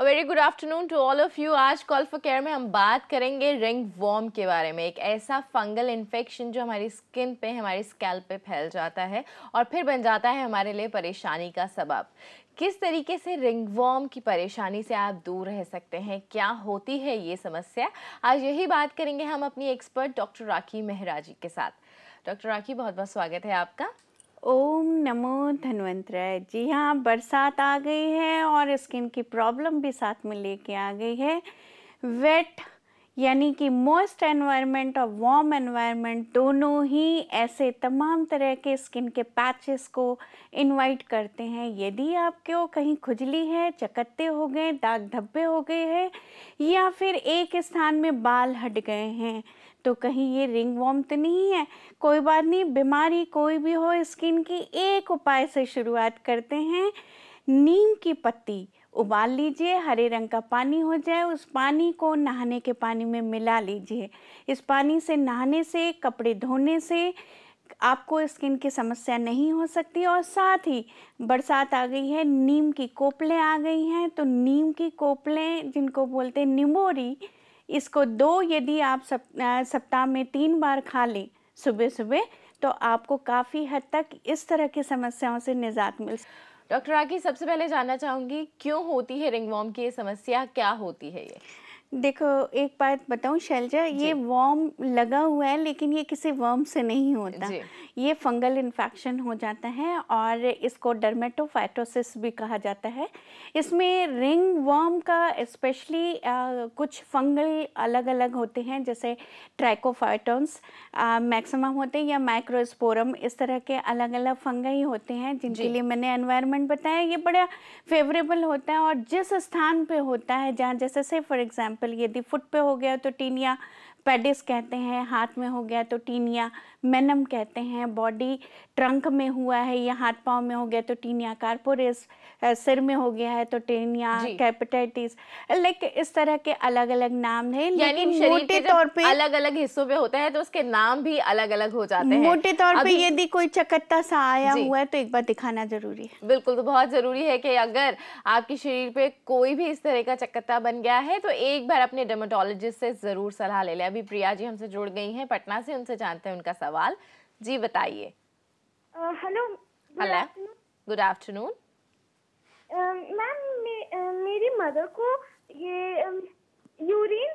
Very good afternoon to all of you. आज call for care में हम बात करेंगे रिंग वॉर्म के बारे में। एक ऐसा फंगल इन्फेक्शन जो हमारी स्किन पे, हमारी स्कैल्प पे फैल जाता है और फिर बन जाता है हमारे लिए परेशानी का सबब। किस तरीके से रिंग वॉर्म की परेशानी से आप दूर रह सकते हैं, क्या होती है ये समस्या, आज यही बात करेंगे हम अपनी एक्सपर्ट डॉक्टर राखी मेहरा जी के साथ। डॉक्टर राखी, बहुत बहुत स्वागत है आपका। ओम नमो धन्वंतराय। जी हाँ, बरसात आ गई है और स्किन की प्रॉब्लम भी साथ में लेके आ गई है। वेट यानी कि मॉइस्ट एनवायरनमेंट और वार्म एनवायरनमेंट दोनों ही ऐसे तमाम तरह के स्किन के पैचेस को इनवाइट करते हैं। यदि आपको कहीं खुजली है, चकत्ते हो गए, दाग धब्बे हो गए हैं या फिर एक स्थान में बाल हट गए हैं तो कहीं ये रिंग वॉर्म तो नहीं है। कोई बात नहीं, बीमारी कोई भी हो स्किन की, एक उपाय से शुरुआत करते हैं। नीम की पत्ती उबाल लीजिए, हरे रंग का पानी हो जाए, उस पानी को नहाने के पानी में मिला लीजिए। इस पानी से नहाने से, कपड़े धोने से आपको स्किन की समस्या नहीं हो सकती। और साथ ही बरसात आ गई है, नीम की कोपलें आ गई हैं, तो नीम की कोपलें जिनको बोलते हैं निमोरी, इसको यदि आप सप्ताह में 3 बार खा लें सुबह सुबह तो आपको काफ़ी हद तक इस तरह की समस्याओं से निजात मिल सकती है। डॉक्टर राखी, सबसे पहले जानना चाहूँगी क्यों होती है रिंग वॉर्म की ये समस्या, क्या होती है ये? देखो, एक बात बताऊं शैलजा, ये वर्म लगा हुआ है लेकिन ये किसी वर्म से नहीं होता। ये फंगल इन्फेक्शन हो जाता है और इसको डर्मेटोफाइटोसिस भी कहा जाता है। इसमें रिंग वर्म का स्पेशली कुछ फंगल अलग अलग होते हैं, जैसे ट्राइकोफाइटोन्स मैक्सिमम होते हैं या माइक्रोस्पोरम, इस तरह के अलग अलग फंगई होते हैं जिनके लिए मैंने एनवायरनमेंट बताया। ये बड़ा फेवरेबल होता है और जिस स्थान पे होता है, जहाँ जैसे से फॉर एग्जाम्पल यदि फुट पे हो गया तो टीनिया पेडिस कहते हैं, हाथ में हो गया तो टीनिया मेनम कहते हैं, बॉडी ट्रंक में हुआ है या हाथ पांव में हो गया तो टीनिया कार्पोरिस, सिर में हो गया है तो टीनिया कैपिटाइटिस, लाइक इस तरह के अलग अलग नाम है। लेकिन मोटे तौर पे अलग अलग हिस्सों पे होता है तो उसके नाम भी अलग अलग हो जाते हैं। मोटे तौर पे यदि कोई चकत्ता सा आया हुआ है तो एक बार दिखाना जरूरी है। बिल्कुल, तो बहुत जरूरी है कि अगर आपके शरीर पे कोई भी इस तरह का चकत्ता बन गया है तो एक बार अपने डर्मेटोलॉजिस्ट से जरूर सलाह ले लें। अभी प्रिया जी हमसे जुड़ गई हैं पटना से, उनसे जानते हैं उनका सवाल। जी बताइए। Hello, good afternoon. मैम, मेरी मदर को ये यूरिन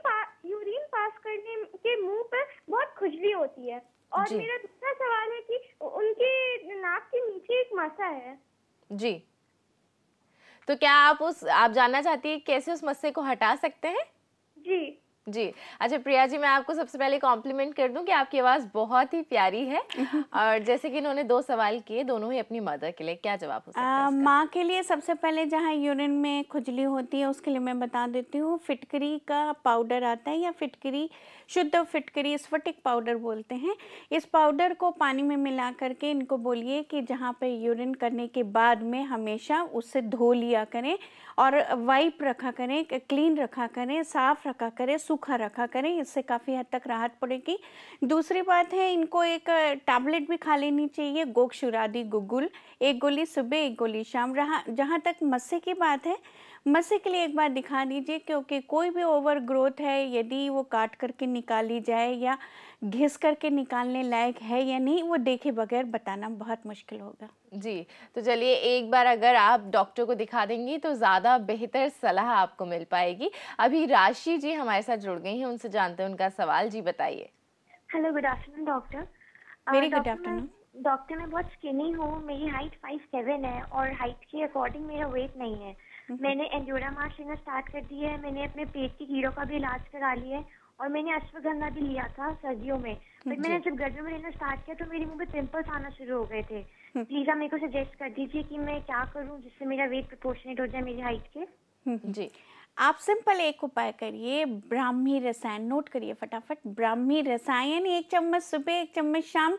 पास करने के मुंह पर बहुत खुजली होती है। और मेरा दूसरा सवाल है कि उनके नाक के नीचे एक मस्सा है। जी, तो क्या आप जानना चाहती है कैसे उस मस्से को हटा सकते हैं? जी। अच्छा प्रिया जी, मैं आपको सबसे पहले कॉम्प्लीमेंट कर दूं कि आपकी आवाज़ बहुत ही प्यारी है। और जैसे कि इन्होंने 2 सवाल किए, दोनों ही अपनी मदर के लिए, क्या जवाब हो सकता है इसका? माँ के लिए सबसे पहले जहाँ यूरिन में खुजली होती है उसके लिए मैं बता देती हूँ, फिटकरी का पाउडर आता है या फिटकरी, शुद्ध फिटकरी, स्फटिक पाउडर बोलते हैं। इस पाउडर को पानी में मिला करके इनको बोलिए कि जहाँ पे यूरिन करने के बाद में हमेशा उससे धो लिया करें और वाइप रखा करें, क्लीन रखा करें, साफ रखा करें, सूखा रखा करें, इससे काफ़ी हद तक राहत पड़ेगी। दूसरी बात है, इनको एक टैबलेट भी खा लेनी चाहिए, गोक्षुरादि गुगुल, 1 गोली सुबह 1 गोली शाम। जहाँ तक मस्से की बात है, मस्से के लिए एक बार दिखा दीजिए, क्योंकि कोई भी ओवर ग्रोथ है, यदि वो काट करके निकाली जाए या घिस करके निकालने लायक है या नहीं, वो देखे बगैर बताना बहुत मुश्किल होगा। जी, तो चलिए एक बार अगर आप डॉक्टर को दिखा देंगी तो ज़्यादा बेहतर सलाह आपको मिल पाएगी। अभी राशि जी हमारे साथ जुड़ गई हैं, उनसे जानते हैं उनका सवाल। जी बताइए। Hello, good afternoon doctor. Very good afternoon. Doctor, मैं बहुत स्किनी हूँ, मेरी हाइट 5'7" है और हाइट के अकॉर्डिंग मेरा वेट नहीं है। मैंने एंड्योरामास लेना स्टार्ट कर दिया है, मैंने अपने पेट की कीड़ों का भी इलाज करा लिया है और मैंने अश्वगंधा भी लिया था सर्दियों में। बट मैंने जब गर्मियों में लेना स्टार्ट किया तो मेरे मुंह पे पिंपल्स आना शुरू हो गए थे। प्लीज आप मेरे को सजेस्ट कर दीजिए कि मैं क्या करूँ जिससे मेरा वेट प्रोपोर्शनेट हो जाए मेरी हाइट के। जी, आप सिंपल एक उपाय करिए, ब्राह्मी रसायन, नोट करिए फटाफट, ब्राह्मी रसायन 1 चम्मच सुबह 1 चम्मच शाम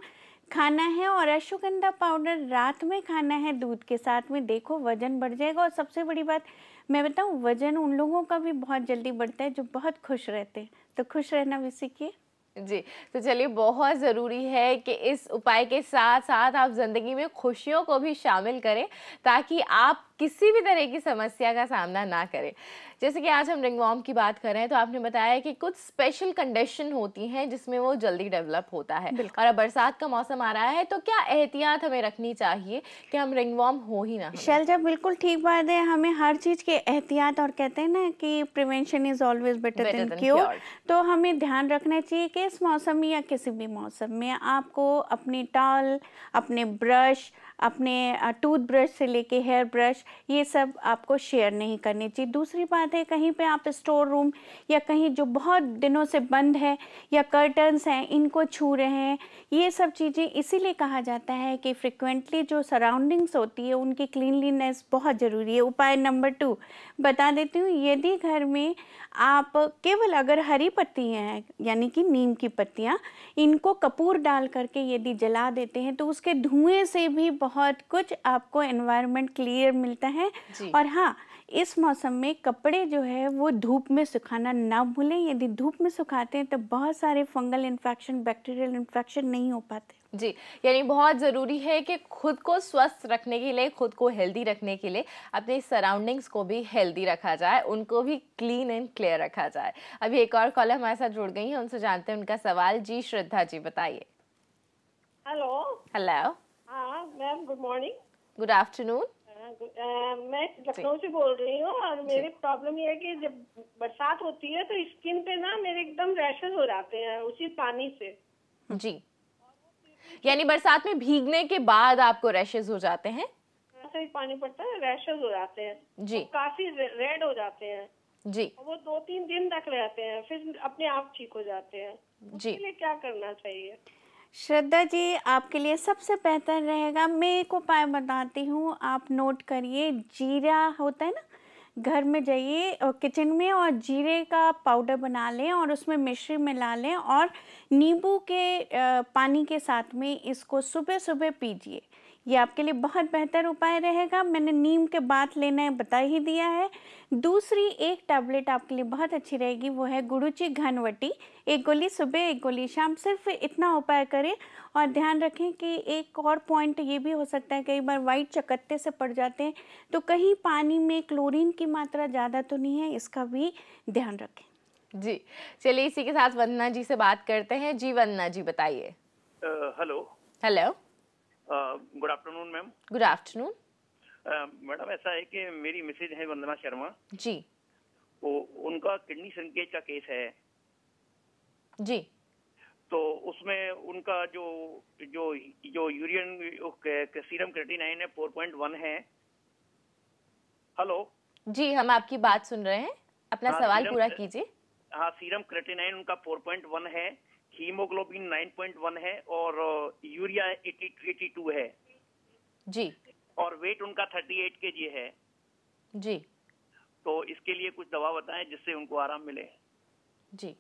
खाना है और अश्वगंधा पाउडर रात में खाना है दूध के साथ में। देखो वजन बढ़ जाएगा। और सबसे बड़ी बात मैं बताऊं, वजन उन लोगों का भी बहुत जल्दी बढ़ता है जो बहुत खुश रहते हैं, तो खुश रहना भी सीखिए। जी, तो चलिए बहुत ज़रूरी है कि इस उपाय के साथ साथ आप ज़िंदगी में खुशियों को भी शामिल करें ताकि आप किसी भी तरह की समस्या का सामना ना करें। जैसे कि आज हम रिंगवॉर्म की बात कर रहे हैं, तो आपने बताया कि कुछ स्पेशल कंडीशन होती हैं जिसमें वो जल्दी डेवलप होता है, और अब बरसात का मौसम आ रहा है, तो क्या एहतियात हमें रखनी चाहिए कि हम रिंगवॉर्म हो ही ना? शैलजा, बिल्कुल ठीक बात है, हमें हर चीज़ के एहतियात, और कहते हैं ना कि prevention is always better than cure, तो हमें ध्यान रखना चाहिए कि इस मौसम में या किसी भी मौसम में आपको अपनी टॉवल, अपने ब्रश, अपने टूथब्रश से लेके हेयर ब्रश, ये सब आपको शेयर नहीं करनी चाहिए। दूसरी बात है, कहीं पे आप स्टोर रूम या कहीं जो बहुत दिनों से बंद है या कर्टन्स हैं, इनको छू रहे हैं, ये सब चीज़ें इसीलिए कहा जाता है कि फ्रिक्वेंटली जो सराउंडिंग्स होती है उनकी क्लीनलीनेस बहुत ज़रूरी है। उपाय नंबर 2 बता देती हूँ, यदि घर में आप केवल अगर हरी पत्तियाँ हैं यानी कि नीम की पत्तियाँ, इनको कपूर डाल करके यदि जला देते हैं तो उसके धुएं से भी बहुत कुछ आपको एनवायरनमेंट क्लियर मिलता है। और हाँ, इस मौसम में कपड़े जो है वो धूप में सुखाना ना भूलें। यदि धूप में सुखाते हैं तो बहुत सारे फंगल इन्फेक्शन, बैक्टीरियल इन्फेक्शन नहीं हो पाते। जी, यानी बहुत ज़रूरी है कि खुद को स्वस्थ रखने के लिए, खुद को हेल्दी रखने के लिए अपने सराउंडिंग्स को भी हेल्दी रखा जाए, उनको भी क्लीन एंड क्लियर रखा जाए। अभी एक और कॉलर हमारे साथ जुड़ गई हैं, उनसे जानते हैं उनका सवाल। जी श्रद्धा जी, बताइए। हेलो। हेलो। हाँ ma'am, good morning. Good afternoon. मैं लखनऊ से बोल रही हूँ, और मेरी प्रॉब्लम ये है कि जब बरसात होती है तो स्किन पे ना मेरे एकदम रैशेस हो जाते हैं उसी पानी से। जी, यानी बरसात में भीगने के बाद आपको रैशेस हो जाते हैं? ऐसा ही पानी पड़ता है, रैशेस हो जाते हैं जी, काफी रेड हो जाते हैं जी, वो 2-3 दिन तक रहते हैं, फिर अपने आप ठीक हो जाते हैं। जी, उसके लिए क्या करना चाहिए? श्रद्धा जी, आपके लिए सबसे बेहतर रहेगा, मैं एक उपाय बताती हूँ, आप नोट करिए। जीरा होता है ना, घर में जाइए और किचन में और जीरे का पाउडर बना लें और उसमें मिश्री मिला लें और नींबू के पानी के साथ में इसको सुबह सुबह पीजिए। ये आपके लिए बहुत बेहतर उपाय रहेगा। मैंने नीम के बात लेना है बता ही दिया है। दूसरी एक टैबलेट आपके लिए बहुत अच्छी रहेगी, वो है गुडुचि घनवटी। 1 गोली सुबह, 1 गोली शाम, सिर्फ इतना उपाय करें। और ध्यान रखें कि एक और पॉइंट ये भी हो सकता है, कई बार वाइट चकत्ते से पड़ जाते हैं, तो कहीं पानी में क्लोरीन की मात्रा ज़्यादा तो नहीं है, इसका भी ध्यान रखें। जी, चलिए इसी के साथ वंदना जी से बात करते हैं। जी वंदना जी, बताइए। Hello. Hello. Good afternoon ma'am. Good afternoon. Madam, ऐसा है कि मेरी मिसेज है वंदना शर्मा जी, वो उनका किडनी संकेत का केस है। जी, तो उसमें उनका जो जो जो यूरियन सीरम क्रेटिनाइन है 4.1 है। हेलो जी, हम आपकी बात सुन रहे हैं, अपना सवाल पूरा कीजिए। हाँ, सीरम क्रेटिनाइन उनका 4.1 है, हीमोग्लोबिन 9.1 है और यूरिया 82 है जी, और वेट उनका 38 kg है। जी, तो इसके लिए कुछ दवा बताएं जिससे उनको आराम मिले। जी,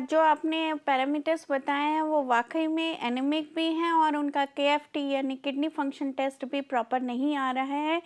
जो आपने पैरामीटर्स बताए हैं वो वाकई में एनीमिक भी हैं और उनका KFT यानी किडनी फंक्शन टेस्ट भी प्रॉपर नहीं आ रहा है,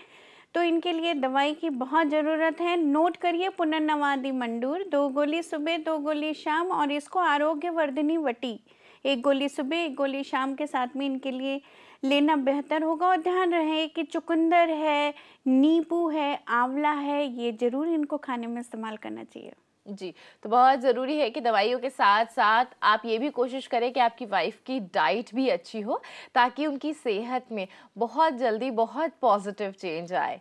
तो इनके लिए दवाई की बहुत ज़रूरत है। नोट करिए पुनर्नवादि मंडूर, 2 गोली सुबह, 2 गोली शाम, और इसको आरोग्यवर्धिनी वटी 1 गोली सुबह, 1 गोली शाम के साथ में इनके लिए लेना बेहतर होगा। और ध्यान रहे कि चुकंदर है, नींबू है, आंवला है, ये ज़रूर इनको खाने में इस्तेमाल करना चाहिए। जी, तो बहुत ज़रूरी है कि दवाइयों के साथ साथ आप ये भी कोशिश करें कि आपकी वाइफ की डाइट भी अच्छी हो, ताकि उनकी सेहत में बहुत जल्दी बहुत पॉजिटिव चेंज आए।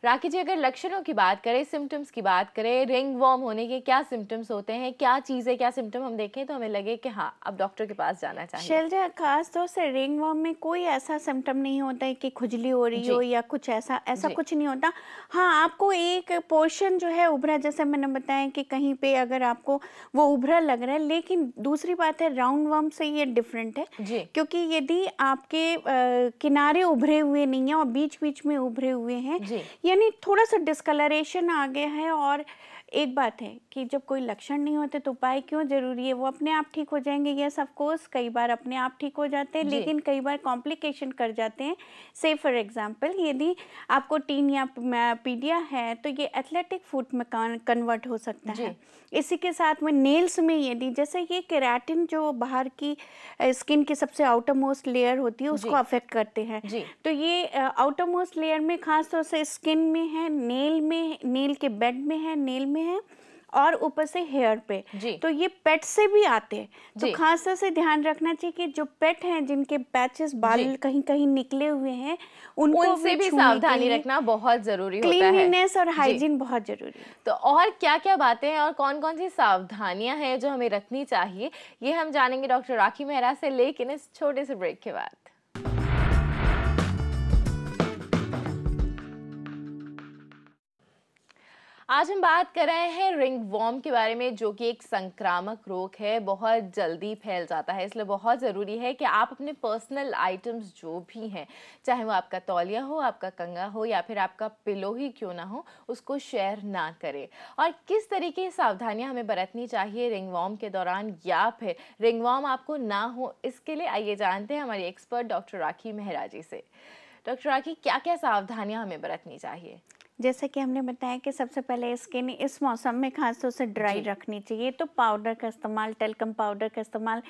राखी जी, अगर लक्षणों की बात करें, सिम्टम्स की बात करें, रिंग वॉर्म होने के क्या सिम्टम्स होते हैं, क्या चीज़ें, क्या सिम्टम हम देखें तो हमें लगे कि हाँ, अब डॉक्टर के पास जाना चाहिए? शैलजा, खास तौर से रिंग वॉर्म में कोई ऐसा सिम्टम नहीं होता है कि खुजली हो रही हो या कुछ ऐसा कुछ नहीं होता। हाँ, आपको एक पोर्शन जो है उभरा, जैसे मैंने बताया कि कहीं पे अगर आपको वो उभरा लग रहा है, लेकिन दूसरी बात है राउंड वॉर्म से ये डिफरेंट है जी, क्योंकि यदि आपके किनारे उभरे हुए नहीं हैं और बीच बीच में उभरे हुए हैं, यानी थोड़ा सा डिस्कलरेशन आ गया है और एक बात है कि जब कोई लक्षण नहीं होते तो उपाय क्यों ज़रूरी है, वो अपने आप ठीक हो जाएंगे। यस ऑफ कोर्स कई बार अपने आप ठीक हो जाते हैं, जी। लेकिन कई बार कॉम्प्लिकेशन कर जाते हैं। से फॉर एग्जांपल यदि आपको टीन या पीडिया है तो ये एथलेटिक फुट में कन्वर्ट हो सकता जी। है। इसी के साथ में नेल्स में यदि जैसे ये केराटिन जो बाहर की स्किन की सबसे आउटर मोस्ट लेयर होती है उसको जी। अफेक्ट करते हैं। जी। तो ये आउटर मोस्ट लेयर में खास तौर से स्किन में है, नेल में, नेल के बेड में है, नेल में है और ऊपर से हेयर पे। जी। तो ये पेट से भी आते हैं, तो जी। खास तौर से ध्यान रखना चाहिए कि जो पेट हैं जिनके पैचेस बाल जी। कहीं कहीं निकले हुए हैं उनको उनसे भी छूने के सावधानी लिए रखना बहुत जरूरी होता है। क्लीनिनेस और जी। हाइजीन बहुत जरूरी है। तो और क्या क्या बातें हैं और कौन कौन सी सावधानियां हैं जो हमें रखनी चाहिए, ये हम जानेंगे डॉक्टर राखी मेहरा से, लेकिन इस छोटे से ब्रेक के बाद। आज हम बात कर रहे हैं रिंग वॉर्म के बारे में, जो कि एक संक्रामक रोग है, बहुत जल्दी फैल जाता है। इसलिए बहुत ज़रूरी है कि आप अपने पर्सनल आइटम्स जो भी हैं, चाहे वो आपका तौलिया हो, आपका कंगा हो या फिर आपका पिलो ही क्यों ना हो, उसको शेयर ना करें। और किस तरीके की सावधानियां हमें बरतनी चाहिए रिंग वॉर्म के दौरान या फिर रिंग वॉर्म आपको ना हो, इसके लिए आइए जानते हैं हमारी एक्सपर्ट डॉक्टर राखी मेहरा जी से। डॉक्टर राखी, क्या क्या सावधानियां हमें बरतनी चाहिए? जैसे कि हमने बताया कि सबसे पहले स्किन इस मौसम में खास तौर से ड्राई जी। रखनी चाहिए, तो पाउडर का इस्तेमाल, टेल्कम पाउडर का इस्तेमाल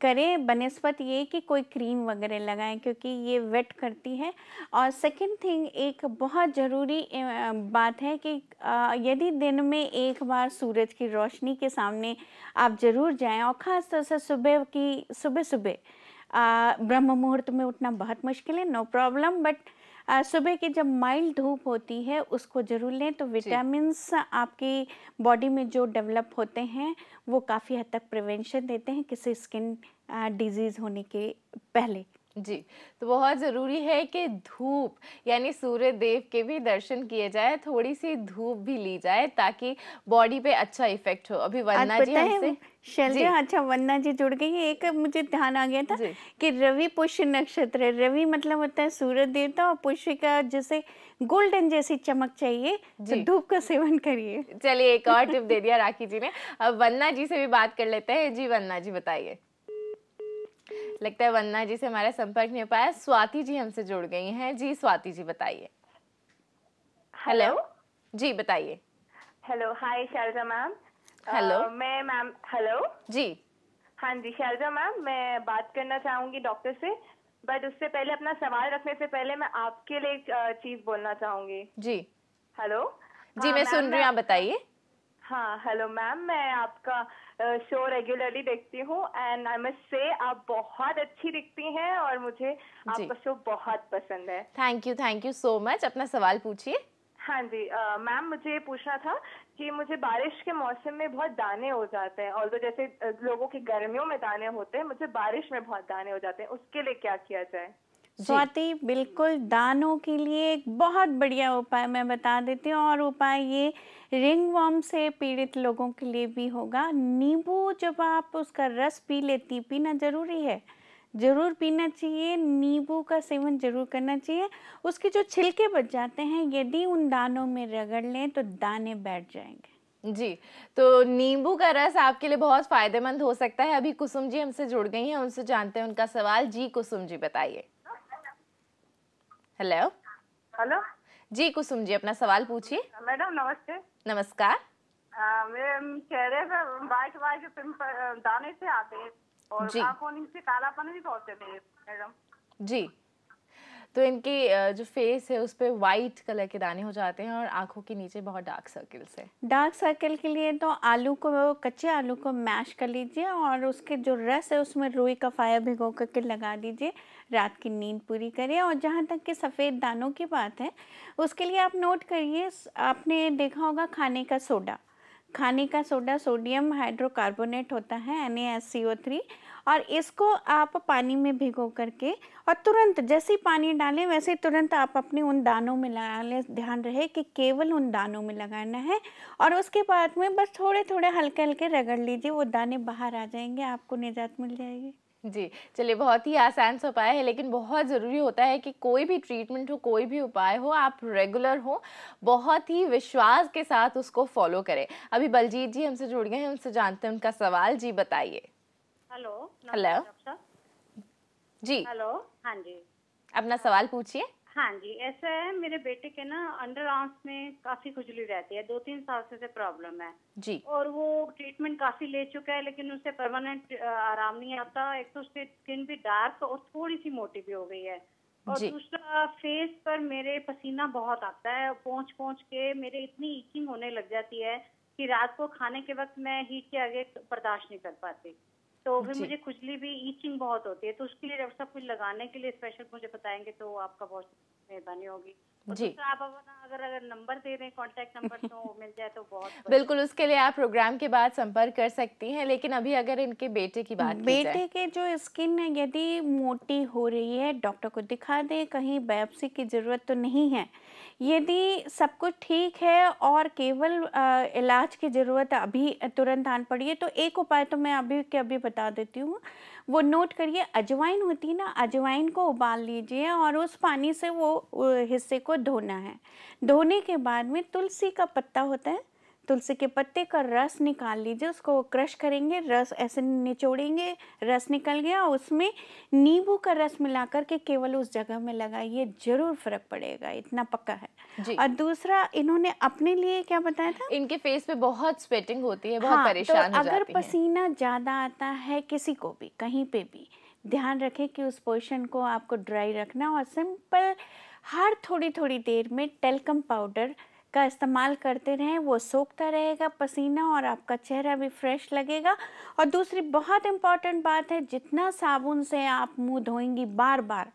करें बनस्पत ये कि कोई क्रीम वगैरह लगाएं, क्योंकि ये वेट करती है। और सेकंड थिंग, एक बहुत ज़रूरी बात है कि यदि दिन में एक बार सूरज की रोशनी के सामने आप ज़रूर जाएं, और ख़ास तौर से सुबह ब्रह्म मुहूर्त में उठना बहुत मुश्किल है, नो प्रॉब्लम, बट सुबह की जब माइल्ड धूप होती है उसको ज़रूर लें। तो विटामिन्स आपकी बॉडी में जो डेवलप होते हैं वो काफ़ी हद तक प्रिवेंशन देते हैं किसी स्किन डिजीज़ होने के पहले। जी, तो बहुत ज़रूरी है कि धूप यानी सूर्य देव के भी दर्शन किए जाए, थोड़ी सी धूप भी ली जाए ताकि बॉडी पे अच्छा इफेक्ट हो। अभी वंदना जी हमसे शैलजा, अच्छा वंदना जी जुड़ गई है। एक मुझे ध्यान आ गया था जी। कि रवि पुष्य नक्षत्र है। रवि मतलब होता है सूर्य देवता, और पुष्य का जैसे गोल्डन जैसी चमक चाहिए, तो धूप का सेवन करिए। चलिए, एक और टिप दे दिया राखी जी ने। अब वंदना जी से भी बात कर लेते हैं। जी वंदना जी बताइए। लगता है वंदना जी से हमारा संपर्क नहीं हो पाया। स्वाति जी हमसे जुड़ गई हैं। जी स्वाति जी बताइए। हेलो जी बताइए। हेलो, हाय शैलजा मैम। हेलो। मैं मैम, हेलो जी। हाँ जी शैलजा मैम, मैं बात करना चाहूंगी डॉक्टर से, बट उससे पहले अपना सवाल रखने से पहले मैं आपके लिए एक चीज बोलना चाहूंगी। जी। हेलो। जी हाँ, मैं मैम, सुन रही हूँ, आप बताइए। हाँ हेलो मैम, मैं आपका शो रेगुलरली देखती हूँ एंड आई मस्ट से आप बहुत अच्छी दिखती हैं और मुझे आपका शो बहुत पसंद है। Thank you so much. अपना सवाल पूछिए। हाँ जी मैम, मुझे पूछना था कि मुझे बारिश के मौसम में बहुत दाने हो जाते हैं, और तो जैसे लोगों की गर्मियों में दाने होते हैं, मुझे बारिश में बहुत दाने हो जाते हैं, उसके लिए क्या किया जाए? स्वाति, बिल्कुल दानों के लिए एक बहुत बढ़िया उपाय मैं बता देती हूँ, और उपाय ये रिंग वर्म से पीड़ित लोगों के लिए भी होगा। नींबू जब आप उसका रस पी लेती, पीना जरूरी है, ज़रूर पीना चाहिए, नींबू का सेवन ज़रूर करना चाहिए। उसके जो छिलके बच जाते हैं यदि उन दानों में रगड़ लें तो दाने बैठ जाएंगे। जी, तो नींबू का रस आपके लिए बहुत फायदेमंद हो सकता है। अभी कुसुम जी हमसे जुड़ गई हैं, उनसे जानते हैं उनका सवाल। जी कुसुम जी बताइए। हेलो। हेलो जी कुसुम जी अपना सवाल पूछिए। मैडम नमस्ते। नमस्कार। मेरे चेहरे पे वाइट वाइट पिंपल दाने से आते हैं और आंखों नीचे कालापन भी बहुत है मैडम। जी, तो इनकी जो फेस है उस पे वाइट कलर के दाने हो जाते हैं और आंखों के नीचे बहुत डार्क सर्कल्स है। डार्क सर्कल के लिए तो कच्चे आलू को मैश कर लीजिए और उसके जो रस है उसमें रुई का फाया भिगो करके लगा दीजिए, रात की नींद पूरी करिए। और जहाँ तक कि सफ़ेद दानों की बात है, उसके लिए आप नोट करिए, आपने देखा होगा खाने का सोडा सोडियम हाइड्रोकार्बोनेट होता है, NaSCO3, और इसको आप पानी में भिगो करके और तुरंत जैसे ही पानी डालें वैसे तुरंत आप अपने उन दानों में लगा लें। ध्यान रहे कि केवल उन दानों में लगाना है, और उसके बाद में बस थोड़े थोड़े हल्के हल्के रगड़ लीजिए, वो दाने बाहर आ जाएंगे, आपको निजात मिल जाएगी। जी, चलिए बहुत ही आसान सा उपाय है, लेकिन बहुत ज़रूरी होता है कि कोई भी ट्रीटमेंट हो, कोई भी उपाय हो, आप रेगुलर हो, बहुत ही विश्वास के साथ उसको फ़ॉलो करें। अभी बलजीत जी हमसे जुड़ गए हैं, उनसे जानते हैं उनका सवाल। जी बताइए। हेलो। हेलो। डॉक्टर साहब। जी, हेलो। हाँ जी। अपना सवाल पूछिए। हाँ जी, ऐसा है मेरे बेटे के ना अंडर आर्म्स में काफी खुजली रहती है, 2-3 साल से प्रॉब्लम है। जी, और वो ट्रीटमेंट काफी ले चुका है, लेकिन उससे परमानेंट आराम नहीं आता। एक तो उसकी स्किन भी डार्क और थोड़ी सी मोटी भी हो गई है, और जी, दूसरा फेस पर मेरे पसीना बहुत आता है, पोंछ पोंछ के मेरे इतनी ईचिंग होने लग जाती है कि रात को खाने के वक्त मैं हीट के आगे बर्दाश्त नहीं कर पाती। तो फिर जी। मुझे खुजली भी ईचिंग बहुत होती है, तो उसके लिए डॉक्टर साहब कुछ लगाने के लिए स्पेशल मुझे बताएंगे तो आपका बहुत मेहरबानी होगी। और जी, दूसरा आप अपना अगर नंबर दे दें, कांटेक्ट नंबर, तो मिल जाए तो बहुत बढ़िया। बिल्कुल, उसके लिए आप प्रोग्राम के बाद संपर्क कर सकती हैं, लेकिन अभी अगर इनके बेटे की बात की जाए। बेटे के जो स्किन है यदि मोटी हो रही है, डॉक्टर को दिखा दें, कहीं बायोप्सी की ज़रूरत तो नहीं है। यदि सब कुछ ठीक है और केवल इलाज की ज़रूरत अभी तुरंत आन पड़ी है, तो एक उपाय तो मैं अभी के अभी बता देती हूँ। वो नोट करिए, अजवाइन होती है ना, अजवाइन को उबाल लीजिए और उस पानी से वो हिस्से को धोना है। धोने के बाद में तुलसी का पत्ता होता है, तुलसी के पत्ते का रस निकाल लीजिए, उसको क्रश करेंगे, रस ऐसे निचोड़ेंगे, रस निकल गया, उसमें नींबू का रस मिलाकर के केवल उस जगह में लगाइए, ज़रूर फ़र्क पड़ेगा, इतना पक्का है। जी, और दूसरा इन्होंने अपने लिए क्या बताया था? इनके फेस पे बहुत स्वेटिंग होती है, बहुत हाँ, तो परेशान हो अगर जाती हैं। पसीना ज़्यादा आता है किसी को भी, कहीं पे भी, ध्यान रखें कि उस पोर्शन को आपको ड्राई रखना और सिंपल हर थोड़ी-थोड़ी देर में टेल्कम पाउडर का इस्तेमाल करते रहें, वो सोखता रहेगा पसीना और आपका चेहरा भी फ्रेश लगेगा। और दूसरी बहुत इम्पोर्टेंट बात है, जितना साबुन से आप मुँह धोएँगी बार-बार,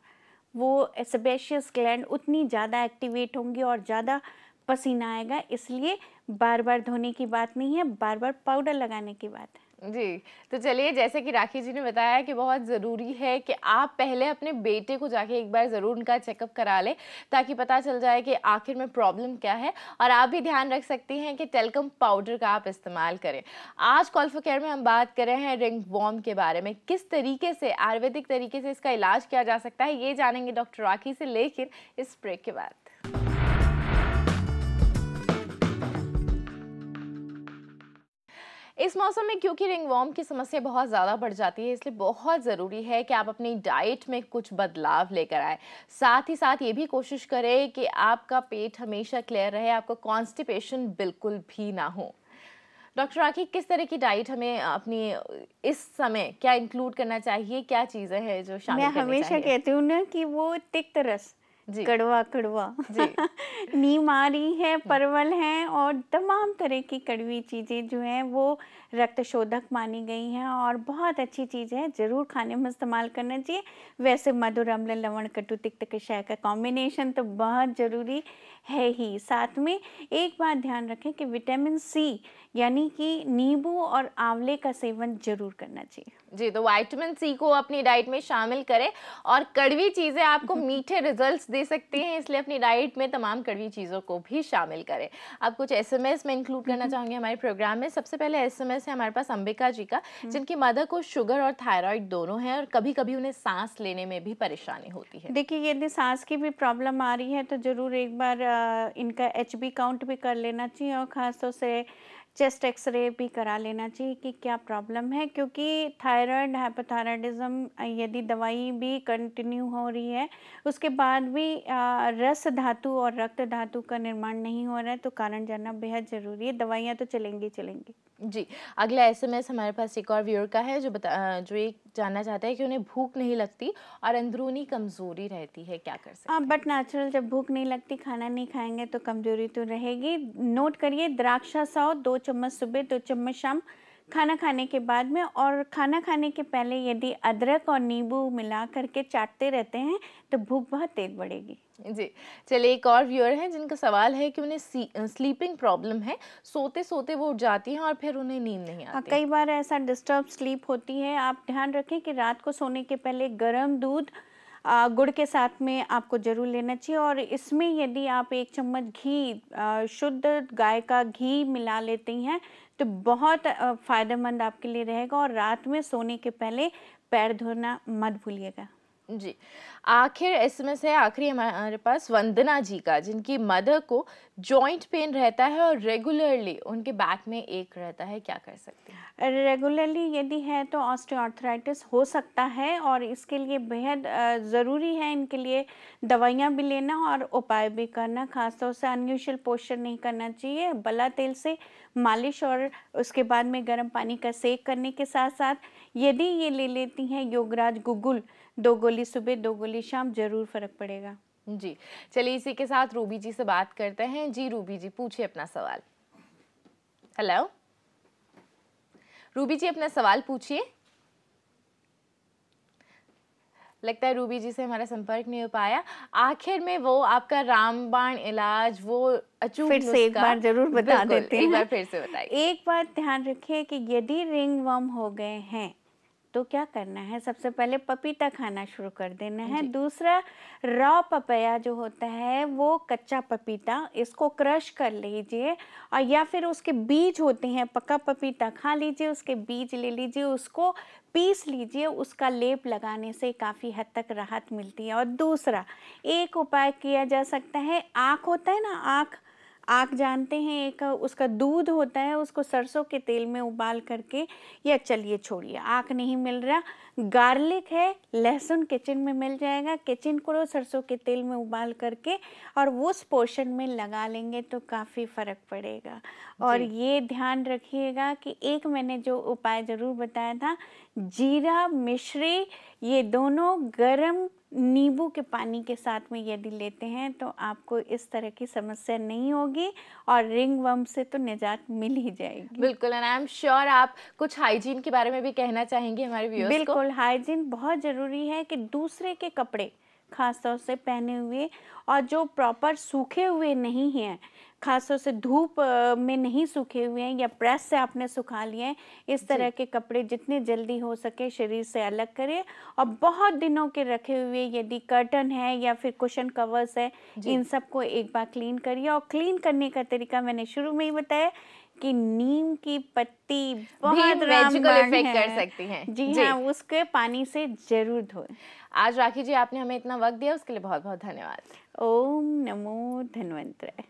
वो सेबेशियस ग्लैंड उतनी ज़्यादा एक्टिवेट होंगी और ज़्यादा पसीना आएगा, इसलिए बार-बार धोने की बात नहीं है, बार-बार पाउडर लगाने की बात है। जी, तो चलिए जैसे कि राखी जी ने बताया कि बहुत ज़रूरी है कि आप पहले अपने बेटे को जाके एक बार ज़रूर उनका चेकअप करा लें, ताकि पता चल जाए कि आखिर में प्रॉब्लम क्या है। और आप भी ध्यान रख सकती हैं कि टेल्कम पाउडर का आप इस्तेमाल करें। आज कॉल फॉर केयर में हम बात कर रहे हैं रिंगवॉर्म के बारे में, किस तरीके से आयुर्वेदिक तरीके से इसका इलाज किया जा सकता है, ये जानेंगे डॉक्टर राखी से, लेकिन इस ब्रेक के बाद। इस मौसम में क्योंकि रिंगवॉर्म की समस्या बहुत ज़्यादा बढ़ जाती है, इसलिए बहुत ज़रूरी है कि आप अपनी डाइट में कुछ बदलाव लेकर आए। साथ ही साथ ये भी कोशिश करें कि आपका पेट हमेशा क्लियर रहे, आपको कॉन्स्टिपेशन बिल्कुल भी ना हो। डॉक्टर राखी, किस तरह की डाइट हमें अपनी इस समय क्या इंक्लूड करना चाहिए, क्या चीज़ें हैं जो मैं शामिल करनी हमेशा चाहिए? कहती हूँ ना कि वो तिक्त रस, जी, कड़वा-कड़वा जी, नीम आ रही है, परवल हैं और तमाम तरह की कड़वी चीज़ें जो हैं वो रक्त शोधक मानी गई हैं और बहुत अच्छी चीज़ है, ज़रूर खाने में इस्तेमाल करना चाहिए। वैसे मधुर, अम्ल, लवण, कटु, तिक्त, कषाय का कॉम्बिनेशन तो बहुत ज़रूरी है ही। साथ में एक बात ध्यान रखें कि विटामिन सी यानी कि नींबू और आंवले का सेवन ज़रूर करना चाहिए। जी, तो विटामिन सी को अपनी डाइट में शामिल करें, और कड़वी चीज़ें आपको मीठे रिजल्ट्स दे सकती हैं, इसलिए अपनी डाइट में तमाम कड़वी चीज़ों को भी शामिल करें। अब कुछ एसएमएस में इंक्लूड करना चाहूँगी हमारे प्रोग्राम में। सबसे पहले एसएमएस है हमारे पास अंबिका जी का, जिनकी मदर को शुगर और थायराइड दोनों हैं, और कभी-कभी उन्हें सांस लेने में भी परेशानी होती है। देखिए, यदि सांस की भी प्रॉब्लम आ रही है तो ज़रूर एक बार इनका एचबी काउंट भी कर लेना चाहिए और ख़ासतौर से चेस्ट एक्सरे भी करा लेना चाहिए कि क्या प्रॉब्लम है, क्योंकि थायराइड, हाइपोथायराइडिज्म यदि दवाई भी कंटिन्यू हो रही है, उसके बाद भी रस धातु और रक्त धातु का निर्माण नहीं हो रहा है, तो कारण जानना बेहद ज़रूरी है। दवाइयाँ तो चलेंगी चलेंगी। जी, अगला एसएमएस हमारे पास एक और व्यूअर का है, जो ये जानना चाहता है कि उन्हें भूख नहीं लगती और अंदरूनी कमज़ोरी रहती है, क्या कर सकते हाँ, हैं? बट नेचुरल, जब भूख नहीं लगती, खाना नहीं खाएंगे तो कमजोरी तो रहेगी। नोट करिए, द्राक्षा 100, 2 चम्मच सुबह, 2 चम्मच शाम, खाना खाने के बाद में। और खाना खाने के पहले यदि अदरक और नींबू मिला करके चाटते रहते हैं तो भूख बहुत तेज बढ़ेगी। जी, चलिए एक और व्यूअर हैं जिनका सवाल है कि उन्हें स्लीपिंग प्रॉब्लम है, सोते-सोते वो उठ जाती हैं और फिर उन्हें नींद नहीं आती। कई बार ऐसा डिस्टर्ब स्लीप होती है। आप ध्यान रखें कि रात को सोने के पहले गर्म दूध गुड़ के साथ में आपको ज़रूर लेना चाहिए, और इसमें यदि आप 1 चम्मच घी, शुद्ध गाय का घी मिला लेती हैं तो बहुत फ़ायदेमंद आपके लिए रहेगा। और रात में सोने के पहले पैर धोना मत भूलिएगा। जी, आखिर इसमें से आखिरी हमारे पास वंदना जी का, जिनकी मदर को जॉइंट पेन रहता है और रेगुलरली उनके बैक में एक रहता है, क्या कर सकते हैं? रेगुलरली यदि है तो ऑस्टियोआर्थराइटिस हो सकता है और इसके लिए बेहद ज़रूरी है इनके लिए दवाइयाँ भी लेना और उपाय भी करना। खासतौर से अनयूजुअल पोस्चर नहीं करना चाहिए। बला तेल से मालिश और उसके बाद में गर्म पानी का सेक करने के साथ साथ यदि ये ले लेती हैं योगराज गुगुल, 2 गोली सुबह 2 गोली शाम, ज़रूर फ़र्क पड़ेगा। जी, चलिए इसी के साथ रूबी जी से बात करते हैं। जी रूबी जी, पूछिए अपना सवाल। हेलो रूबी जी, अपना सवाल पूछिए। लगता है रूबी जी से हमारा संपर्क नहीं हो पाया। आखिर में वो आपका रामबाण इलाज, वो अचूक फिर से एक बार जरूर बता देते हैं। एक बार फिर से बताइए। एक बात ध्यान रखिए कि यदि रिंगवर्म हो गए हैं तो क्या करना है, सबसे पहले पपीता खाना शुरू कर देना है। दूसरा, रॉ पपाया जो होता है वो कच्चा पपीता, इसको क्रश कर लीजिए और या फिर उसके बीज होते हैं, पका पपीता खा लीजिए, उसके बीज ले लीजिए, उसको पीस लीजिए, उसका लेप लगाने से काफ़ी हद तक राहत मिलती है। और दूसरा एक उपाय किया जा सकता है, आँख होता है ना, आँख जानते हैं, एक उसका दूध होता है, उसको सरसों के तेल में उबाल करके, या चलिए छोड़िए आँख नहीं मिल रहा, गार्लिक है, लहसुन किचन में मिल जाएगा, किचन को सरसों के तेल में उबाल करके और उस पोर्शन में लगा लेंगे तो काफ़ी फ़र्क पड़ेगा। और ये ध्यान रखिएगा कि एक मैंने जो उपाय ज़रूर बताया था, जीरा मिश्री, ये दोनों गरम नींबू के पानी के साथ में यदि लेते हैं तो आपको इस तरह की समस्या नहीं होगी और रिंगवर्म से तो निजात मिल ही जाएगी। बिल्कुल, एंड आई एम श्योर आप कुछ हाइजीन के बारे में भी कहना चाहेंगे हमारे व्यूअर्स को? बिल्कुल, हाइजीन बहुत ज़रूरी है कि दूसरे के कपड़े खासतौर से पहने हुए और जो प्रॉपर सूखे हुए नहीं हैं, खासतौर से धूप में नहीं सूखे हुए हैं या प्रेस से आपने सुखा लिए हैं, इस तरह के कपड़े जितने जल्दी हो सके शरीर से अलग करें। और बहुत दिनों के रखे हुए यदि कर्टन है या फिर कुशन कवर्स है, इन सबको एक बार क्लीन करिए। और क्लीन करने का तरीका मैंने शुरू में ही बताया कि नीम की पत्ती बहुत मैजिकल इफेक्ट कर सकती हैं। जी हाँ, उसके पानी से जरूर धोएं। आज राखी जी आपने हमें इतना वक्त दिया, उसके लिए बहुत बहुत धन्यवाद। ओम नमो धन्वंतराय।